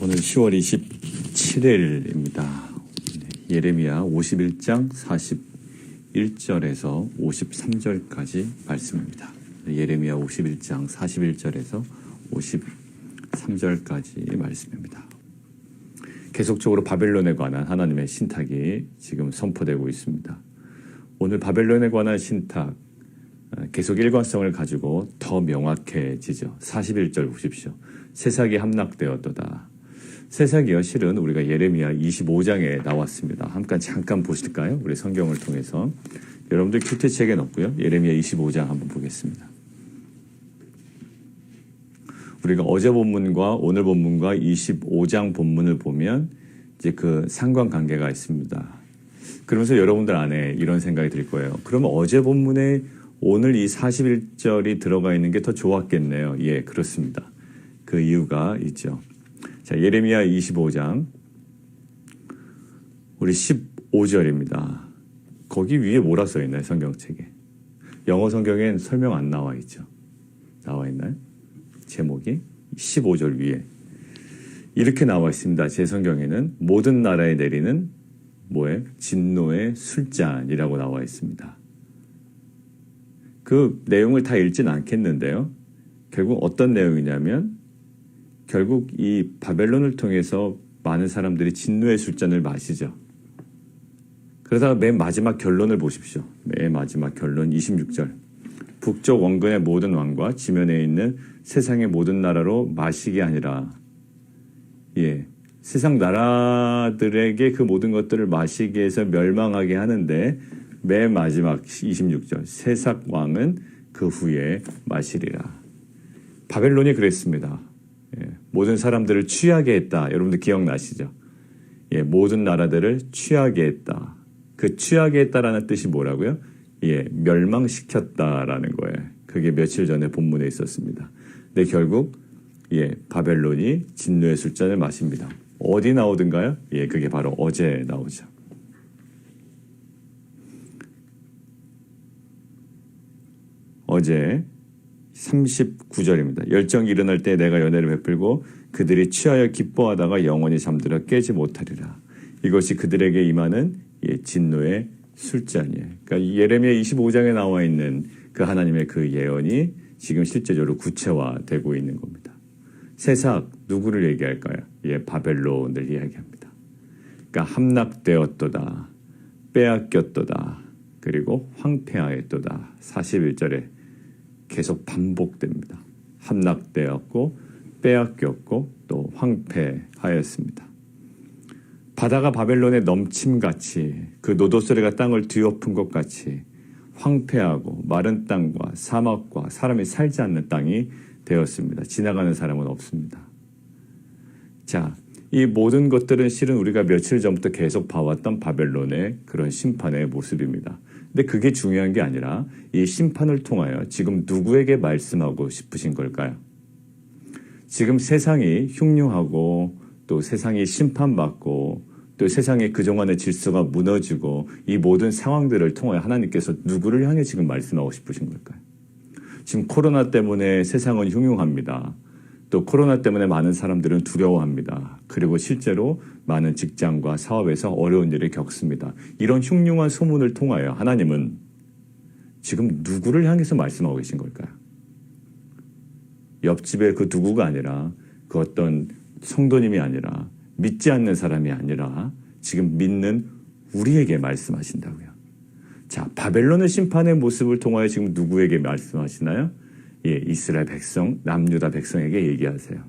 오늘 10월 27일입니다. 예레미야 51장 41절에서 53절까지 말씀입니다. 예레미야 51장 41절에서 53절까지 말씀입니다. 계속적으로 바벨론에 관한 하나님의 신탁이 지금 선포되고 있습니다. 오늘 바벨론에 관한 신탁 계속 일관성을 가지고 더 명확해지죠. 41절 보십시오. 새삭이 함락되었도다. 새삭이요, 실은 우리가 예레미야 25장에 나왔습니다. 잠깐 보실까요? 우리 성경을 통해서. 여러분들 큐티책에 넣고요. 예레미야 25장 한번 보겠습니다. 우리가 어제 본문과 오늘 본문과 25장 본문을 보면 이제 그 상관관계가 있습니다. 그러면서 여러분들 안에 이런 생각이 들 거예요. 그러면 어제 본문에 오늘 이 41절이 들어가 있는 게 더 좋았겠네요. 예, 그렇습니다. 그 이유가 있죠. 자, 예레미야 25장 우리 15절입니다. 거기 위에 뭐라 써 있나요? 성경책에. 영어 성경엔 설명 안 나와 있죠. 나와 있나요? 제목이 15절 위에 이렇게 나와 있습니다. 제 성경에는 모든 나라에 내리는 뭐예요? 진노의 술잔이라고 나와 있습니다. 그 내용을 다 읽진 않겠는데요. 결국 어떤 내용이냐면 결국 이 바벨론을 통해서 많은 사람들이 진노의 술잔을 마시죠. 그러다가 맨 마지막 결론을 보십시오. 맨 마지막 결론 26절. 북쪽 원근의 모든 왕과 지면에 있는 세상의 모든 나라로 마시게 아니라 예, 세상 나라들에게 그 모든 것들을 마시게 해서 멸망하게 하는데 맨 마지막 26절. 새삭 왕은 그 후에 마시리라. 바벨론이 그랬습니다. 예, 모든 사람들을 취하게 했다. 여러분들 기억나시죠? 예, 모든 나라들을 취하게 했다. 그 취하게 했다라는 뜻이 뭐라고요? 예, 멸망시켰다라는 거예요. 그게 며칠 전에 본문에 있었습니다. 근데 결국 예, 바벨론이 진노의 술잔을 마십니다. 어디 나오든가요? 예, 그게 바로 어제 나오죠. 어제 39절입니다. 열정이 일어날 때 내가 연회를 베풀고 그들이 취하여 기뻐하다가 영원히 잠들어 깨지 못하리라. 이것이 그들에게 임하는 진노의 술잔이에요. 그러니까 예레미야 25장에 나와 있는 그 하나님의 그 예언이 지금 실제적으로 구체화되고 있는 겁니다. 새삭 누구를 얘기할까요? 예, 바벨론을 이야기합니다. 그러니까 함락되었도다, 빼앗겼도다, 그리고 황폐하였도다. 41절에 계속 반복됩니다. 함락되었고 빼앗겼고 또 황폐하였습니다. 바다가 바벨론의 넘침같이 그 노도소리가 땅을 뒤엎은 것 같이 황폐하고 마른 땅과 사막과 사람이 살지 않는 땅이 되었습니다. 지나가는 사람은 없습니다. 자, 이 모든 것들은 실은 우리가 며칠 전부터 계속 봐왔던 바벨론의 그런 심판의 모습입니다. 근데 그게 중요한 게 아니라 이 심판을 통하여 지금 누구에게 말씀하고 싶으신 걸까요? 지금 세상이 흉흉하고 또 세상이 심판받고 또 세상의 그동안의 질서가 무너지고 이 모든 상황들을 통하여 하나님께서 누구를 향해 지금 말씀하고 싶으신 걸까요? 지금 코로나 때문에 세상은 흉흉합니다. 또 코로나 때문에 많은 사람들은 두려워합니다. 그리고 실제로 많은 직장과 사업에서 어려운 일을 겪습니다. 이런 흉흉한 소문을 통하여 하나님은 지금 누구를 향해서 말씀하고 계신 걸까요? 옆집의 그 누구가 아니라 그 어떤 성도님이 아니라 믿지 않는 사람이 아니라 지금 믿는 우리에게 말씀하신다고요. 자, 바벨론의 심판의 모습을 통하여 지금 누구에게 말씀하시나요? 예, 이스라엘 백성, 남유다 백성에게 얘기하세요.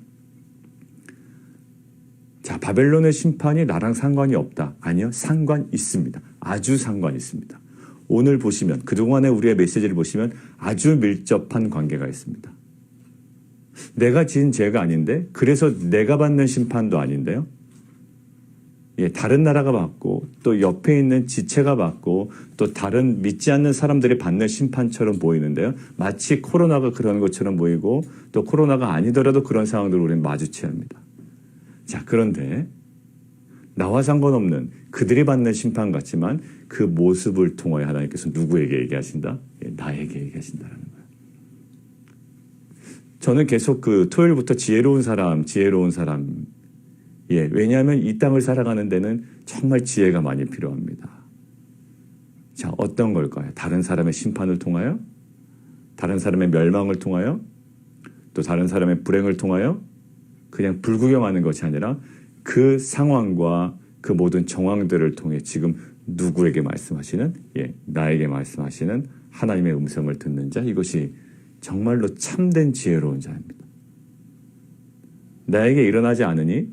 자, 바벨론의 심판이 나랑 상관이 없다. 아니요, 상관 있습니다. 아주 상관 있습니다. 오늘 보시면, 그동안의 우리의 메시지를 보시면 아주 밀접한 관계가 있습니다. 내가 지은 죄가 아닌데, 그래서 내가 받는 심판도 아닌데요. 예, 다른 나라가 받고 또 옆에 있는 지체가 받고 또 다른 믿지 않는 사람들이 받는 심판처럼 보이는데요. 마치 코로나가 그런 것처럼 보이고 또 코로나가 아니더라도 그런 상황들을 우리는 마주쳐야 합니다. 자, 그런데 나와 상관없는 그들이 받는 심판 같지만 그 모습을 통하여 하나님께서 누구에게 얘기하신다? 예, 나에게 얘기하신다는 거예요. 저는 계속 그 토요일부터 지혜로운 사람 예, 왜냐하면 이 땅을 살아가는 데는 정말 지혜가 많이 필요합니다. 자, 어떤 걸까요? 다른 사람의 심판을 통하여? 다른 사람의 멸망을 통하여? 또 다른 사람의 불행을 통하여? 그냥 불구경하는 것이 아니라 그 상황과 그 모든 정황들을 통해 지금 누구에게 말씀하시는? 예, 나에게 말씀하시는 하나님의 음성을 듣는 자, 이것이 정말로 참된 지혜로운 자입니다. 나에게 일어나지 않으니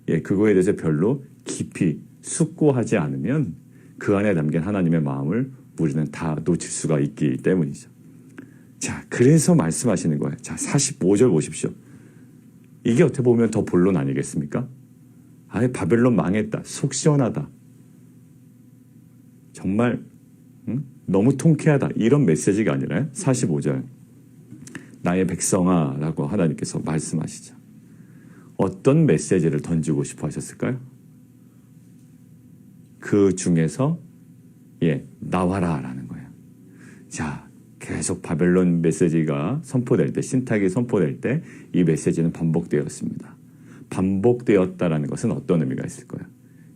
예, 그거에 대해서 별로 깊이 숙고하지 않으면 그 안에 담긴 하나님의 마음을 우리는 다 놓칠 수가 있기 때문이죠. 자, 그래서 말씀하시는 거예요. 자, 45절 보십시오. 이게 어떻게 보면 더 본론 아니겠습니까? 아예 바벨론 망했다. 속 시원하다. 정말 너무 통쾌하다. 이런 메시지가 아니라 45절. 나의 백성아 라고 하나님께서 말씀하시죠. 어떤 메시지를 던지고 싶어 하셨을까요? 그 중에서 예, 나와라 라는 거예요. 자, 계속 바벨론 메시지가 선포될 때, 신탁이 선포될 때 이 메시지는 반복되었습니다. 반복되었다라는 것은 어떤 의미가 있을까요?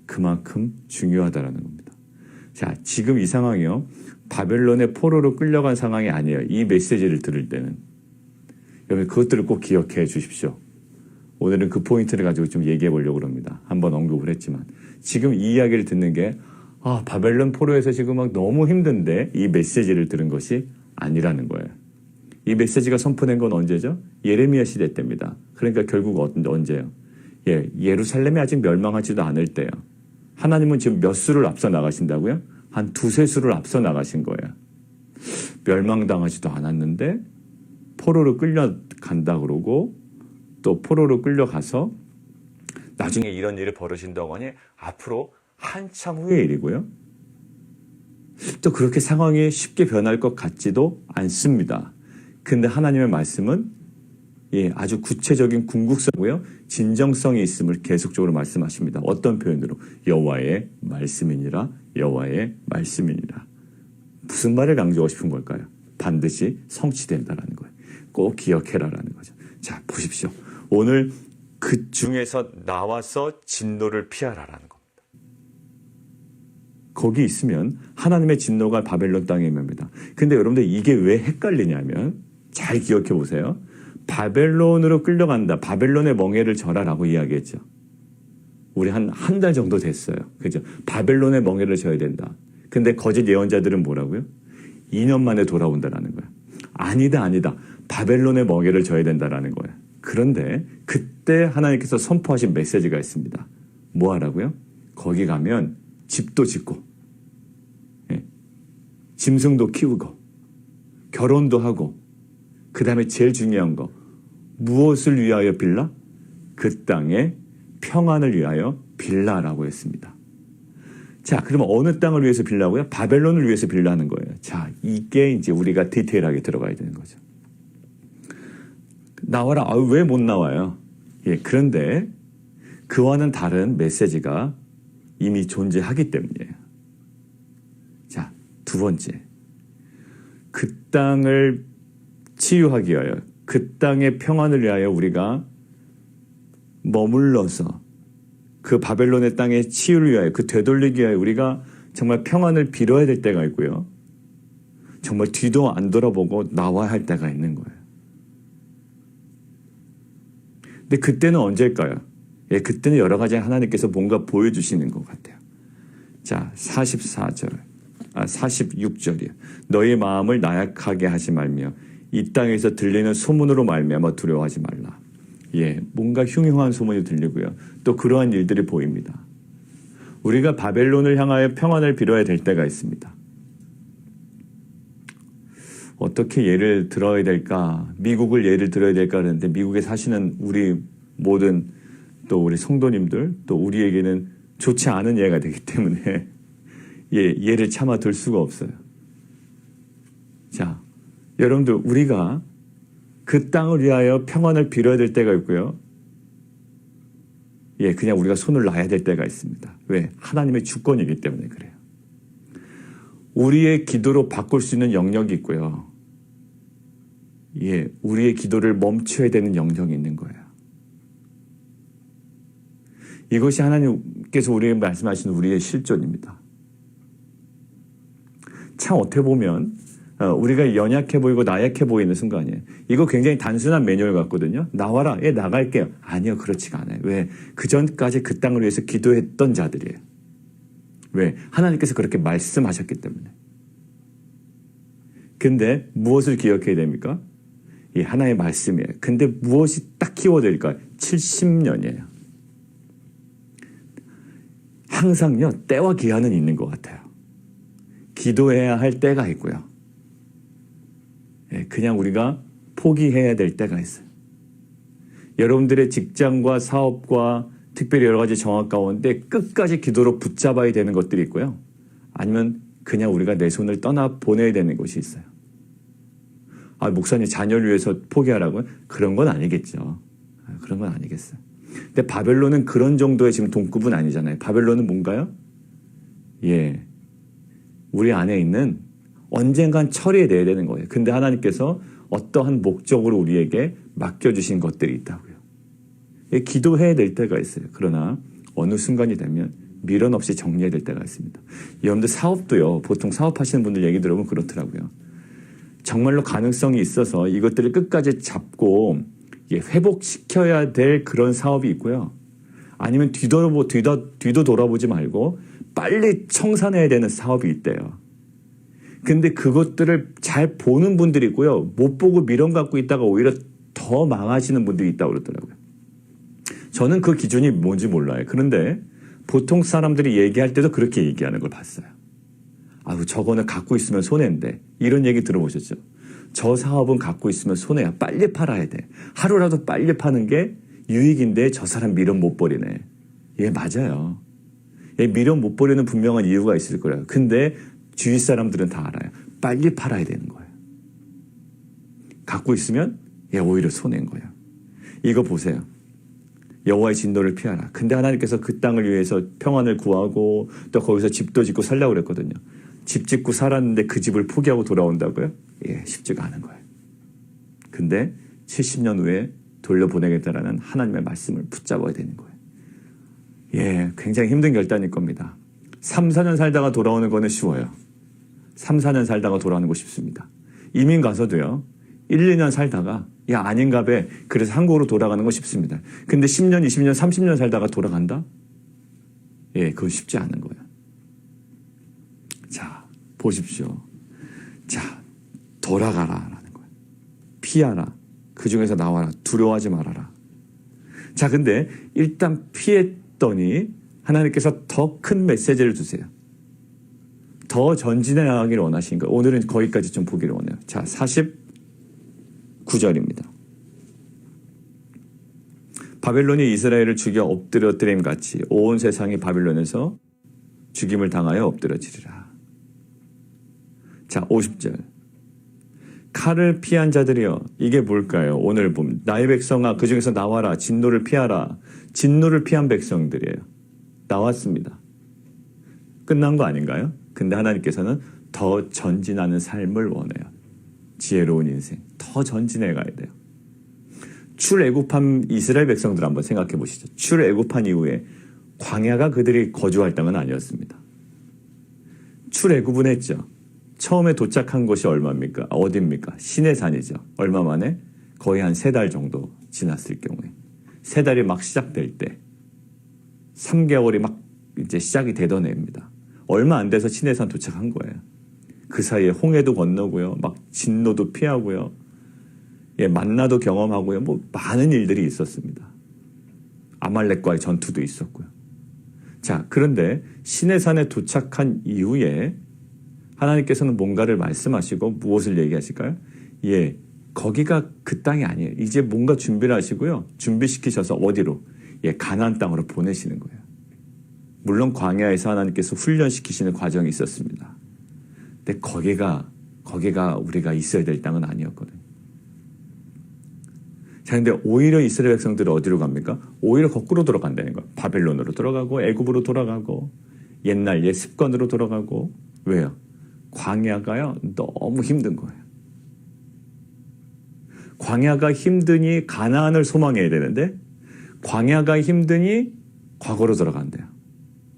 그만큼 중요하다라는 겁니다. 자, 지금 이 상황이요. 바벨론의 포로로 끌려간 상황이 아니에요. 이 메시지를 들을 때는. 여러분 그것들을 꼭 기억해 주십시오. 오늘은 그 포인트를 가지고 좀 얘기해 보려고 합니다. 한번 언급을 했지만. 지금 이 이야기를 듣는 게 바벨론 포로에서 지금 막 너무 힘든데 이 메시지를 들은 것이 아니라는 거예요. 이 메시지가 선포된 건 언제죠? 예레미야 시대 때입니다. 그러니까 결국 언제요? 예, 예루살렘이 아직 멸망하지도 않을 때요. 하나님은 지금 몇 수를 앞서 나가신다고요? 한 두세 수를 앞서 나가신 거예요. 멸망당하지도 않았는데 포로로 끌려간다 그러고 또 포로로 끌려가서 나중에 이런 일이 벌어진다고 하니 앞으로 한참 후의 일이고요. 또 그렇게 상황이 쉽게 변할 것 같지도 않습니다. 근데 하나님의 말씀은 예, 아주 구체적인 궁극성이고요. 진정성이 있음을 계속적으로 말씀하십니다. 어떤 표현으로? 여호와의 말씀이니라. 여호와의 말씀이니라. 무슨 말을 강조하고 싶은 걸까요? 반드시 성취된다라는 거예요. 꼭 기억해라라는 거죠. 자, 보십시오. 오늘 그 중에서 나와서 진노를 피하라라는 겁니다. 거기 있으면 하나님의 진노가 바벨론 땅에 임합니다. 근데 여러분들 이게 왜 헷갈리냐면 잘 기억해 보세요. 바벨론으로 끌려간다. 바벨론의 멍에를 져라라고 이야기했죠. 우리 한 달 정도 됐어요. 그죠? 바벨론의 멍에를 져야 된다. 근데 거짓 예언자들은 뭐라고요? 2년 만에 돌아온다라는 거예요. 아니다. 바벨론의 멍에를 져야 된다라는 거예요. 그런데 그때 하나님께서 선포하신 메시지가 있습니다. 뭐 하라고요? 거기 가면 집도 짓고 예, 짐승도 키우고 결혼도 하고 그 다음에 제일 중요한 거 무엇을 위하여 빌라? 그 땅의 평안을 위하여 빌라라고 했습니다. 자, 그러면 어느 땅을 위해서 빌라고요? 바벨론을 위해서 빌라는 거예요. 자, 이게 이제 우리가 디테일하게 들어가야 되는 거죠. 나와라. 왜 못 나와요? 예, 그런데 그와는 다른 메시지가 이미 존재하기 때문이에요. 자, 두 번째. 그 땅을 치유하기 위하여, 그 땅의 평안을 위하여 우리가 머물러서 그 바벨론의 땅의 치유를 위하여, 그 되돌리기 위하여 우리가 정말 평안을 빌어야 될 때가 있고요. 정말 뒤도 안 돌아보고 나와야 할 때가 있는 거예요. 근데 그때는 언제일까요? 예, 그때는 여러 가지 하나님께서 뭔가 보여주시는 것 같아요. 자, 46절이요. 너희 마음을 나약하게 하지 말며 이 땅에서 들리는 소문으로 말미암아 두려워하지 말라. 예, 뭔가 흉흉한 소문이 들리고요. 또 그러한 일들이 보입니다. 우리가 바벨론을 향하여 평안을 빌어야 될 때가 있습니다. 어떻게 예를 들어야 될까? 미국을 예를 들어야 될까 하는데 미국에 사시는 우리 모든 또 우리 성도님들 또 우리에게는 좋지 않은 예가 되기 때문에 예를 참아 들 수가 없어요. 자, 여러분들 우리가 그 땅을 위하여 평안을 빌어야 될 때가 있고요. 예, 그냥 우리가 손을 놔야 될 때가 있습니다. 왜? 하나님의 주권이기 때문에 그래요. 우리의 기도로 바꿀 수 있는 영역이 있고요. 예, 우리의 기도를 멈춰야 되는 영역이 있는 거예요. 이것이 하나님께서 우리에게 말씀하시는 우리의 실존입니다. 참 어떻게 보면 우리가 연약해 보이고 나약해 보이는 순간이에요. 이거 굉장히 단순한 매뉴얼 같거든요. 나와라. 예, 나갈게요. 아니요, 그렇지가 않아요. 왜? 그 전까지 그 땅을 위해서 기도했던 자들이에요. 왜? 하나님께서 그렇게 말씀하셨기 때문에. 근데 무엇을 기억해야 됩니까? 이 하나의 말씀이에요. 근데 무엇이 딱 키워드일까요? 70년이에요. 항상요, 때와 기한은 있는 것 같아요. 기도해야 할 때가 있고요. 그냥 우리가 포기해야 될 때가 있어요. 여러분들의 직장과 사업과 특별히 여러 가지 정학 가운데 끝까지 기도로 붙잡아야 되는 것들이 있고요. 아니면 그냥 우리가 내 손을 떠나 보내야 되는 것이 있어요. 아, 목사님 자녀를 위해서 포기하라고요? 그런 건 아니겠죠. 그런 건 아니겠어요. 근데 바벨론은 그런 정도의 지금 동급은 아니잖아요. 바벨론은 뭔가요? 예, 우리 안에 있는 언젠간 처리해내야 되는 거예요. 근데 하나님께서 어떠한 목적으로 우리에게 맡겨주신 것들이 있다고요. 예, 기도해야 될 때가 있어요. 그러나 어느 순간이 되면 미련 없이 정리해야 될 때가 있습니다. 여러분들 사업도요. 보통 사업하시는 분들 얘기 들어보면 그렇더라고요. 정말로 가능성이 있어서 이것들을 끝까지 잡고 회복시켜야 될 그런 사업이 있고요. 아니면 뒤도 돌아보지 말고 빨리 청산해야 되는 사업이 있대요. 근데 그것들을 잘 보는 분들이 있고요. 못 보고 미련 갖고 있다가 오히려 더 망하시는 분들이 있다고 그러더라고요. 저는 그 기준이 뭔지 몰라요. 그런데 보통 사람들이 얘기할 때도 그렇게 얘기하는 걸 봤어요. 아유, 저거는 갖고 있으면 손해인데. 이런 얘기 들어보셨죠? 저 사업은 갖고 있으면 손해야. 빨리 팔아야 돼. 하루라도 빨리 파는 게 유익인데 저 사람 미련 못 버리네. 예, 맞아요. 예, 미련 못 버리는 분명한 이유가 있을 거예요. 근데 주위 사람들은 다 알아요. 빨리 팔아야 되는 거예요. 갖고 있으면 예, 오히려 손해인 거예요. 이거 보세요. 여호와의 진노를 피하라. 근데 하나님께서 그 땅을 위해서 평안을 구하고 또 거기서 집도 짓고 살려고 그랬거든요. 집 짓고 살았는데 그 집을 포기하고 돌아온다고요? 예, 쉽지가 않은 거예요. 근데 70년 후에 돌려보내겠다라는 하나님의 말씀을 붙잡아야 되는 거예요. 예, 굉장히 힘든 결단일 겁니다. 3, 4년 살다가 돌아오는 거는 쉬워요. 3, 4년 살다가 돌아오는 거 쉽습니다. 이민 가서도요. 1, 2년 살다가 야, 아닌가 봐. 그래서 한국으로 돌아가는 거 쉽습니다. 근데 10년, 20년, 30년 살다가 돌아간다? 예, 그건 쉽지 않은 거예요. 자, 보십시오. 자, 돌아가라라는 거예요. 피하라. 그 중에서 나와라. 두려워하지 말아라. 자, 근데 일단 피했더니 하나님께서 더 큰 메시지를 주세요. 더 전진해 나가기를 원하신 거예요. 오늘은 거기까지 좀 보기를 원해요. 자, 49절입니다. 바벨론이 이스라엘을 죽여 엎드려뜨림 같이 온 세상이 바벨론에서 죽임을 당하여 엎드려지리라. 자, 50절. 칼을 피한 자들이여, 이게 뭘까요? 오늘 보면 나의 백성아 그 중에서 나와라. 진노를 피하라. 진노를 피한 백성들이에요. 나왔습니다. 끝난 거 아닌가요? 근데 하나님께서는 더 전진하는 삶을 원해요. 지혜로운 인생. 더 전진해 가야 돼요. 출애굽한 이스라엘 백성들 한번 생각해 보시죠. 출애굽한 이후에 광야가 그들이 거주할 땅은 아니었습니다. 출애굽은 했죠. 처음에 도착한 곳이 얼마입니까? 어디입니까? 시내산이죠. 얼마 만에? 거의 한 3달 정도 지났을 경우에. 3달이 막 시작될 때 3개월이 막 이제 시작이 되던 해입니다. 얼마 안 돼서 시내산 도착한 거예요. 그 사이에 홍해도 건너고요. 막 진노도 피하고요. 예, 만나도 경험하고요. 뭐 많은 일들이 있었습니다. 아말렉과의 전투도 있었고요. 자, 그런데 시내산에 도착한 이후에 하나님께서는 뭔가를 말씀하시고 무엇을 얘기하실까요? 예, 거기가 그 땅이 아니에요. 이제 뭔가 준비를 하시고요. 준비시키셔서 어디로? 예, 가나안 땅으로 보내시는 거예요. 물론 광야에서 하나님께서 훈련시키시는 과정이 있었습니다. 근데 거기가 우리가 있어야 될 땅은 아니었거든요. 자, 근데 오히려 이스라엘 백성들은 어디로 갑니까? 오히려 거꾸로 돌아간다는 거예요. 바벨론으로 돌아가고 애굽으로 돌아가고 옛날 옛 습관으로 돌아가고. 왜요? 광야가요 너무 힘든 거예요. 광야가 힘드니 가나안을 소망해야 되는데 광야가 힘드니 과거로 돌아간대요.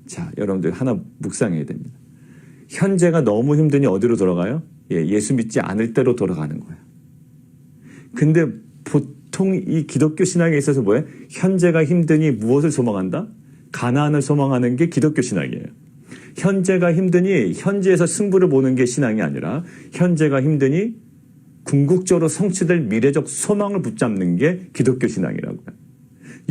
자, 여러분들 하나 묵상해야 됩니다. 현재가 너무 힘드니 어디로 돌아가요? 예수 믿지 않을 때로 돌아가는 거예요. 근데 보통 이 기독교 신앙에 있어서 뭐예요? 현재가 힘드니 무엇을 소망한다? 가나안을 소망하는 게 기독교 신앙이에요. 현재가 힘드니 현재에서 승부를 보는 게 신앙이 아니라 현재가 힘드니 궁극적으로 성취될 미래적 소망을 붙잡는 게 기독교 신앙이라고요.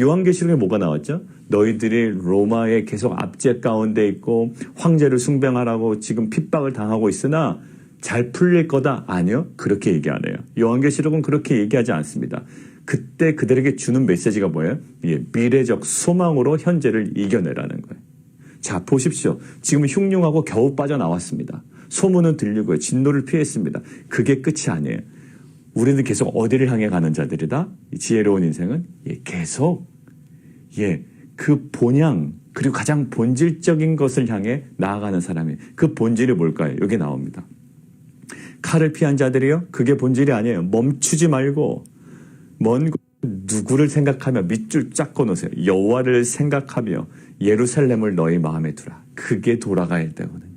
요한계시록에 뭐가 나왔죠? 너희들이 로마에 계속 압제 가운데 있고 황제를 숭배하라고 지금 핍박을 당하고 있으나 잘 풀릴 거다? 아니요. 그렇게 얘기 안 해요. 요한계시록은 그렇게 얘기하지 않습니다. 그때 그들에게 주는 메시지가 뭐예요? 미래적 소망으로 현재를 이겨내라는 거예요. 자, 보십시오. 지금 흉흉하고 겨우 빠져나왔습니다. 소문은 들리고요. 진노를 피했습니다. 그게 끝이 아니에요. 우리는 계속 어디를 향해 가는 자들이다? 지혜로운 인생은 계속 그 본향 그리고 가장 본질적인 것을 향해 나아가는 사람이 그 본질이 뭘까요? 여기 나옵니다. 칼을 피한 자들이요? 그게 본질이 아니에요. 멈추지 말고 먼 누구를 생각하며 밑줄 쫙 꺼놓으세요. 여호와를 생각하며 예루살렘을 너희 마음에 두라. 그게 돌아가야 되거든요.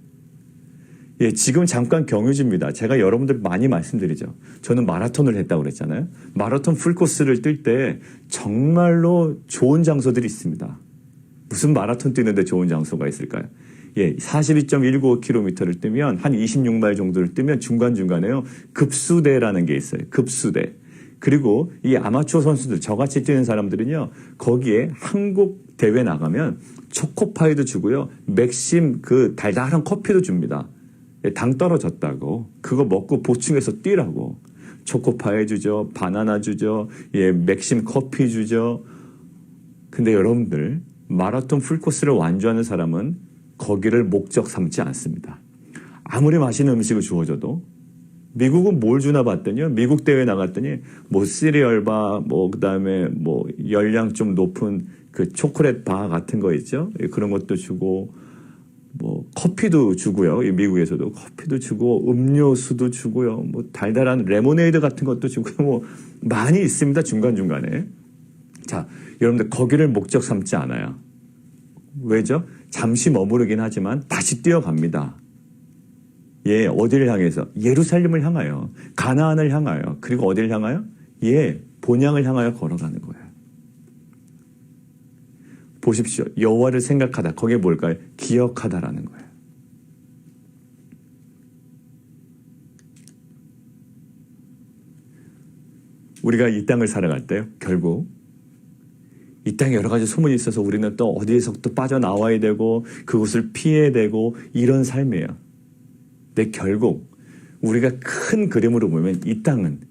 지금 잠깐 경유지입니다. 제가 여러분들 많이 말씀드리죠. 저는 마라톤을 했다고 그랬잖아요. 마라톤 풀코스를 뛸 때 정말로 좋은 장소들이 있습니다. 무슨 마라톤 뛰는데 좋은 장소가 있을까요? 42.195km를 뛰면 한 26마일 정도를 뛰면 중간중간에요. 급수대라는 게 있어요. 급수대. 그리고 이 아마추어 선수들, 저같이 뛰는 사람들은요. 거기에 한국 대회 나가면 초코파이도 주고요. 맥심 그 달달한 커피도 줍니다. 당 떨어졌다고. 그거 먹고 보충해서 뛰라고. 초코파이 주죠. 바나나 주죠. 맥심 커피 주죠. 근데 여러분들 마라톤 풀코스를 완주하는 사람은 거기를 목적 삼지 않습니다. 아무리 맛있는 음식을 주어줘도 미국은 뭘 주나 봤더니요. 미국 대회 나갔더니 시리얼바 그다음에 열량 좀 높은 그 초콜릿 바 같은 거 있죠. 그런 것도 주고 커피도 주고요. 미국에서도 커피도 주고 음료수도 주고요. 달달한 레모네이드 같은 것도 주고 많이 있습니다. 중간중간에. 자, 여러분들 거기를 목적 삼지 않아요. 왜죠? 잠시 머무르긴 하지만 다시 뛰어갑니다. 어디를 향해서? 예루살렘을 향하여. 가나안을 향하여. 그리고 어디를 향하여? 본향을 향하여 걸어가는 거예요. 보십시오. 여호와를 생각하다. 거기에 뭘까요? 기억하다라는 거예요. 우리가 이 땅을 살아갈 때요. 결국 이 땅에 여러 가지 소문이 있어서 우리는 또 어디에서 또 빠져나와야 되고 그곳을 피해야 되고 이런 삶이에요. 근데 결국 우리가 큰 그림으로 보면 이 땅은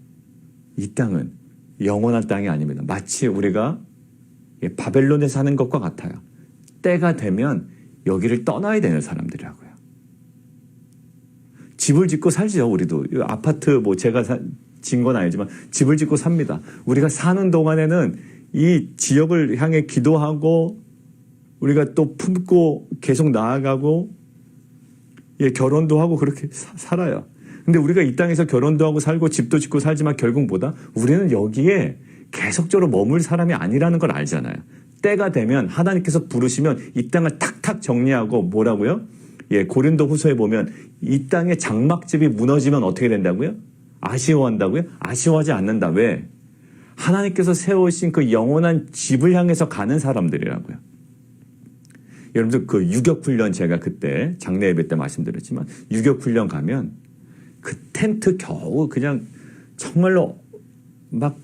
영원한 땅이 아닙니다. 마치 우리가 바벨론에 사는 것과 같아요. 때가 되면 여기를 떠나야 되는 사람들이라고요. 집을 짓고 살죠. 우리도 아파트 제가 진 건 아니지만 집을 짓고 삽니다. 우리가 사는 동안에는 이 지역을 향해 기도하고 우리가 또 품고 계속 나아가고 결혼도 하고 그렇게 살아요. 근데 우리가 이 땅에서 결혼도 하고 살고 집도 짓고 살지만 결국 뭐다? 우리는 여기에 계속적으로 머물 사람이 아니라는 걸 알잖아요. 때가 되면 하나님께서 부르시면 이 땅을 탁탁 정리하고 뭐라고요? 고린도 후서에 보면 이 땅의 장막집이 무너지면 어떻게 된다고요? 아쉬워한다고요? 아쉬워하지 않는다. 왜? 하나님께서 세우신 그 영원한 집을 향해서 가는 사람들이라고요. 여러분들 그 유격훈련 제가 그때 장례 예배 때 말씀드렸지만 유격훈련 가면 그 텐트 겨우 그냥 정말로 막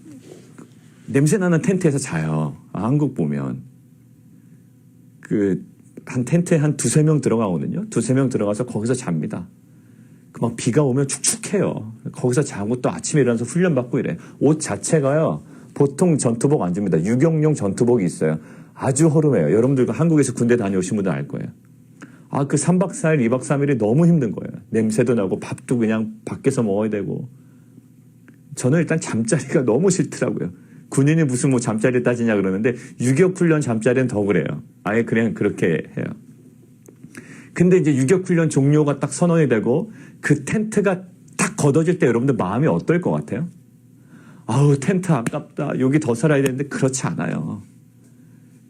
냄새나는 텐트에서 자요. 한국 보면. 한 텐트에 한 두세 명 들어가거든요. 두세 명 들어가서 거기서 잡니다. 막 비가 오면 축축해요. 거기서 자고 또 아침에 일어나서 훈련받고 이래요. 옷 자체가요. 보통 전투복 안 줍니다. 유격용 전투복이 있어요. 아주 허름해요. 여러분들 한국에서 군대 다녀오신 분들 알 거예요. 그 3박 4일, 2박 3일이 너무 힘든 거예요. 냄새도 나고 밥도 그냥 밖에서 먹어야 되고. 저는 일단 잠자리가 너무 싫더라고요. 군인이 무슨 잠자리 따지냐 그러는데 유격훈련 잠자리는 더 그래요. 아예 그냥 그렇게 해요. 근데 이제 유격훈련 종료가 딱 선언이 되고 그 텐트가 딱 걷어질 때 여러분들 마음이 어떨 것 같아요? 아우 텐트 아깝다. 여기 더 살아야 되는데 그렇지 않아요.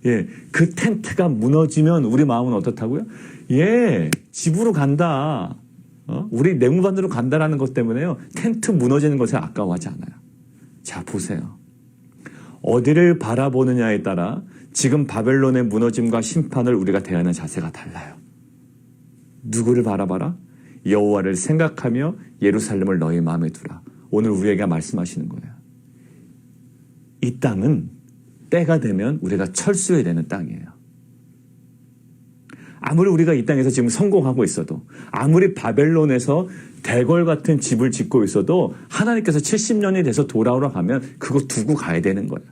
예, 그 텐트가 무너지면 우리 마음은 어떻다고요? 예, 집으로 간다. 우리 내무반으로 간다라는 것 때문에요. 텐트 무너지는 것에 아까워하지 않아요. 자, 보세요. 어디를 바라보느냐에 따라 지금 바벨론의 무너짐과 심판을 우리가 대하는 자세가 달라요. 누구를 바라봐라? 여호와를 생각하며 예루살렘을 너희 마음에 두라. 오늘 우리에게 말씀하시는 거예요. 이 땅은 때가 되면 우리가 철수해야 되는 땅이에요. 아무리 우리가 이 땅에서 지금 성공하고 있어도, 아무리 바벨론에서 대궐 같은 집을 짓고 있어도 하나님께서 70년이 돼서 돌아오라 하면 그거 두고 가야 되는 거예요.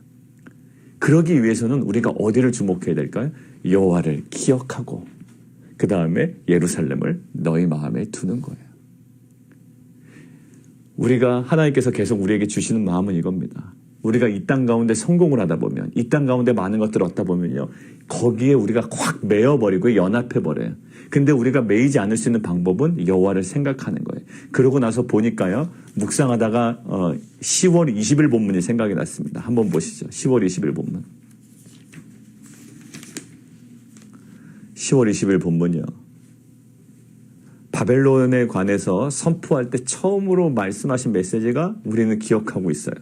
그러기 위해서는 우리가 어디를 주목해야 될까요? 여호와를 기억하고 그 다음에 예루살렘을 너희 마음에 두는 거예요. 우리가 하나님께서 계속 우리에게 주시는 마음은 이겁니다. 우리가 이 땅 가운데 성공을 하다 보면, 이 땅 가운데 많은 것들을 얻다 보면요, 거기에 우리가 확 매여버리고 연합해버려요. 근데 우리가 매이지 않을 수 있는 방법은 여호와를 생각하는 거예요. 그러고 나서 보니까요, 묵상하다가 10월 20일 본문이 생각이 났습니다. 한번 보시죠. 10월 20일 본문. 10월 20일 본문이요. 바벨론에 관해서 선포할 때 처음으로 말씀하신 메시지가 우리는 기억하고 있어요.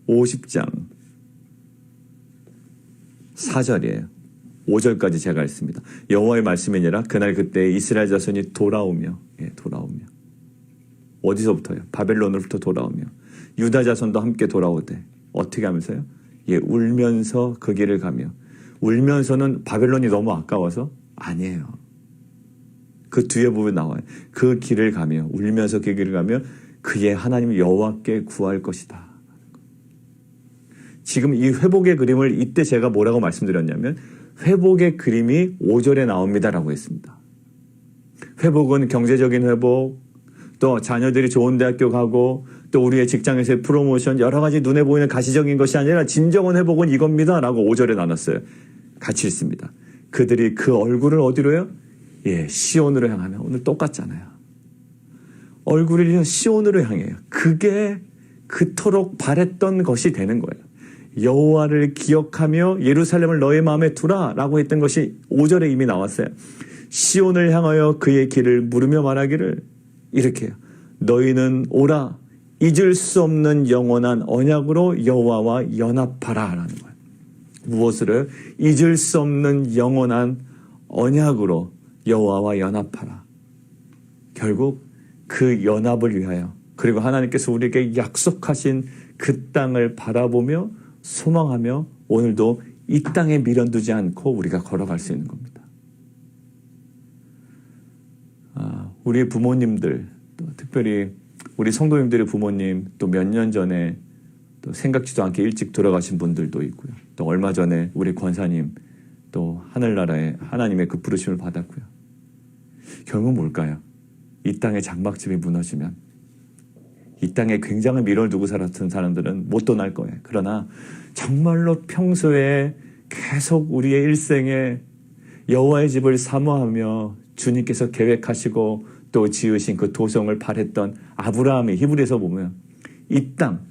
50장 4절이에요. 5절까지 제가 읽습니다. 여호와의 말씀이니라 그날 그때 이스라엘 자손이 돌아오며, 돌아오며. 어디서부터요? 바벨론으로부터 돌아오며 유다 자손도 함께 돌아오되 어떻게 하면서요? 울면서 그 길을 가며. 울면서는 바벨론이 너무 아까워서? 아니에요. 그 뒤에 보면 나와요. 그 길을 가며, 울면서 그 길을 가며 그의 하나님 여호와께 구할 것이다. 지금 이 회복의 그림을 이때 제가 뭐라고 말씀드렸냐면 회복의 그림이 5절에 나옵니다라고 했습니다. 회복은 경제적인 회복, 또 자녀들이 좋은 대학교 가고, 또 우리의 직장에서의 프로모션, 여러 가지 눈에 보이는 가시적인 것이 아니라 진정한 회복은 이겁니다 라고 5절에 나눴어요. 같이 읽습니다. 그들이 그 얼굴을 어디로요? 시온으로 향하면. 오늘 똑같잖아요. 얼굴을 시온으로 향해요. 그게 그토록 바랬던 것이 되는 거예요. 여호와를 기억하며 예루살렘을 너의 마음에 두라 라고 했던 것이 5절에 이미 나왔어요. 시온을 향하여 그의 길을 물으며 말하기를 이렇게 해요. 너희는 오라 잊을 수 없는 영원한 언약으로 여호와와 연합하라 라는 거예요. 무엇을? 잊을 수 없는 영원한 언약으로 여호와와 연합하라. 결국 그 연합을 위하여, 그리고 하나님께서 우리에게 약속하신 그 땅을 바라보며 소망하며 오늘도 이 땅에 미련두지 않고 우리가 걸어갈 수 있는 겁니다. 우리 부모님들, 또 특별히 우리 성도님들의 부모님, 또 몇 년 전에 또 생각지도 않게 일찍 돌아가신 분들도 있고요. 또 얼마 전에 우리 권사님 또 하늘나라에 하나님의 그 부르심을 받았고요. 결국은 뭘까요? 이 땅의 장막집이 무너지면 이 땅에 굉장한 미련을 두고 살았던 사람들은 못 떠날 거예요. 그러나 정말로 평소에 계속 우리의 일생에 여호와의 집을 사모하며 주님께서 계획하시고 또 지으신 그 도성을 바랬던 아브라함이 히브리서 보면 이 땅,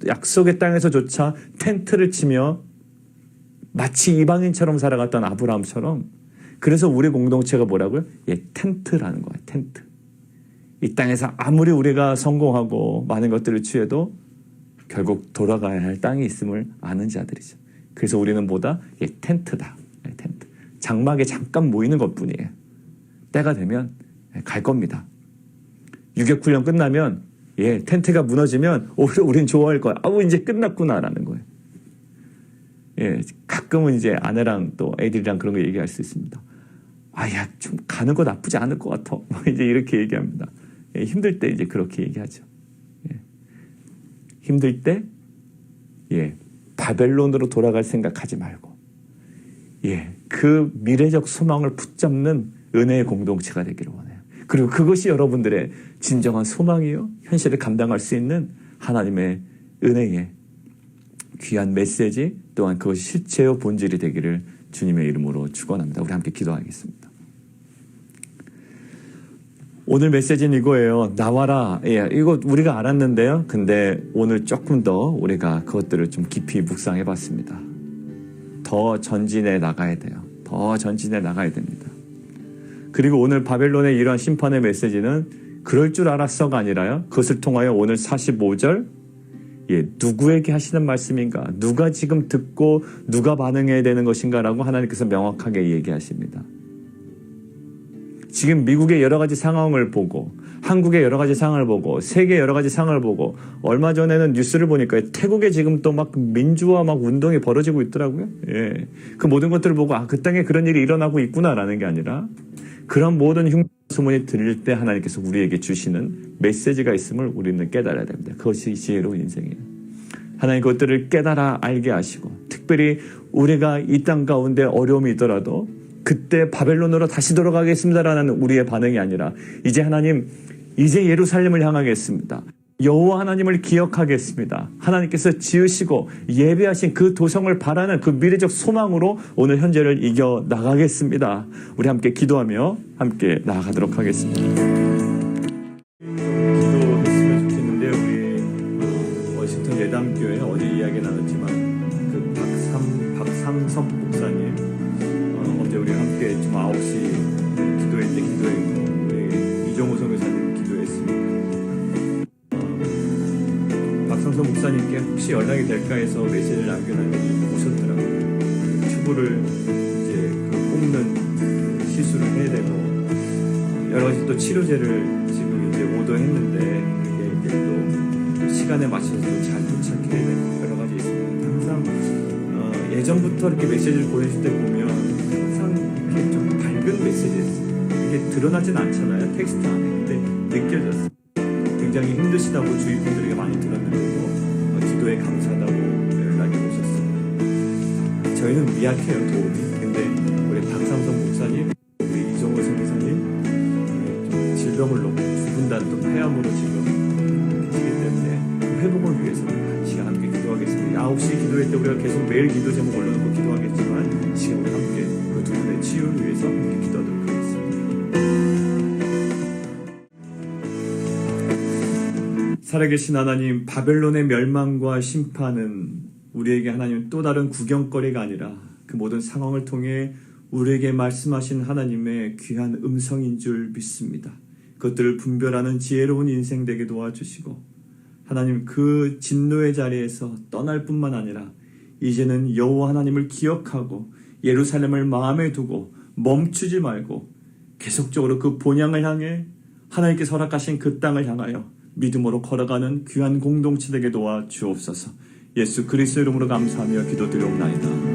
약속의 땅에서조차 텐트를 치며 마치 이방인처럼 살아갔던 아브라함처럼, 그래서 우리 공동체가 뭐라고요? 텐트라는 거예요. 텐트. 이 땅에서 아무리 우리가 성공하고 많은 것들을 취해도 결국 돌아가야 할 땅이 있음을 아는 자들이죠. 그래서 우리는 뭐다? 텐트다. 텐트. 장막에 잠깐 모이는 것뿐이에요. 때가 되면 갈 겁니다. 유격훈련 끝나면 텐트가 무너지면 오히려 우린 좋아할 거야. 이제 끝났구나라는 거예요. 가끔은 이제 아내랑 또 애들이랑 그런 거 얘기할 수 있습니다. 좀 가는 거 나쁘지 않을 것 같아. 이제 이렇게 얘기합니다. 힘들 때 이제 그렇게 얘기하죠. 힘들 때, 바벨론으로 돌아갈 생각하지 말고, 그 미래적 소망을 붙잡는 은혜의 공동체가 되기를 원해요. 그리고 그것이 여러분들의 진정한 소망이요, 현실을 감당할 수 있는 하나님의 은혜의 귀한 메시지, 또한 그것이 실체요 본질이 되기를 주님의 이름으로 축원합니다. 우리 함께 기도하겠습니다. 오늘 메시지는 이거예요. 나와라. 이거 우리가 알았는데요. 근데 오늘 조금 더 우리가 그것들을 좀 깊이 묵상해 봤습니다. 더 전진해 나가야 돼요. 더 전진해 나가야 됩니다. 그리고 오늘 바벨론의 이러한 심판의 메시지는 그럴 줄 알았어가 아니라요. 그것을 통하여 오늘 45절 누구에게 하시는 말씀인가? 누가 지금 듣고 누가 반응해야 되는 것인가라고 하나님께서 명확하게 얘기하십니다. 지금 미국의 여러 가지 상황을 보고 한국의 여러 가지 상황을 보고 세계 여러 가지 상황을 보고 얼마 전에는 뉴스를 보니까 태국에 지금 또 막 민주화 막 운동이 벌어지고 있더라고요. 예. 그 모든 것들을 보고 그 땅에 그런 일이 일어나고 있구나라는 게 아니라 그런 모든 흉소문이 들릴 때 하나님께서 우리에게 주시는 메시지가 있음을 우리는 깨달아야 됩니다. 그것이 지혜로운 인생이에요. 하나님 그것들을 깨달아 알게 하시고 특별히 우리가 이 땅 가운데 어려움이 있더라도 그때 바벨론으로 다시 돌아가겠습니다라는 우리의 반응이 아니라 이제 하나님 이제 예루살렘을 향하겠습니다. 여호와 하나님을 기억하겠습니다. 하나님께서 지으시고 예배하신 그 도성을 바라는 그 미래적 소망으로 오늘 현재를 이겨 나가겠습니다. 우리 함께 기도하며 함께 나아가도록 하겠습니다. 기도했으면 좋겠는데 우리 워싱턴 예담교회 어제 이야기 나눴지만 그 박상섭 목사님 어제 우리 함께 좀 9시 기도회 때 기도했고 우리 이정호 선교사님 기도했습니다. 박상섭 목사님께 혹시 연락이 될까 해서 메시지를 남겨놨는데 오셨더라고요. 튜브를 이제 뽑는 시술을 해야 되고 여러 가지 또 치료제를 지금 이제 오더했는데 그게 이제 또 시간에 맞춰서 잘 도착해야 되고 여러 가지 있습니다. 항상 예전부터 이렇게 메시지를 보내실 때 보면 항상 이렇게 좀 밝은 메시지였어요. 이게 드러나진 않잖아요. 텍스트 안에. 근데 느껴졌어요. 굉장히 힘드시다고 주위 분들에게 많이 들었는데도 기도에 감사하다고 연락이 오셨습니다. 저희는 미약해요, 도움이. 근데 우리 박상섭 목사님, 우리 이정호 선교사님 좀 질병을 놓고 두 분 다 또 폐암으로 지금 계시기 때문에 그 회복을 위해서 시간 함께 기도하겠습니다. 9시 기도회 때 우리가 계속 매일 기도 제목 올려놓고 기도하겠지만 지금 우리 함께 그 두 분의 치유를 위해서 함께 기도하도록 하겠습니다. 살아계신 하나님, 바벨론의 멸망과 심판은 우리에게 하나님 또 다른 구경거리가 아니라 그 모든 상황을 통해 우리에게 말씀하신 하나님의 귀한 음성인 줄 믿습니다. 그것들을 분별하는 지혜로운 인생 되게 도와주시고 하나님 그 진노의 자리에서 떠날 뿐만 아니라 이제는 여호와 하나님을 기억하고 예루살렘을 마음에 두고 멈추지 말고 계속적으로 그 본향을 향해 하나님께서 허락하신 그 땅을 향하여 믿음으로 걸어가는 귀한 공동체 되게 도와주옵소서. 예수 그리스도 이름으로 감사하며 기도드리옵나이다.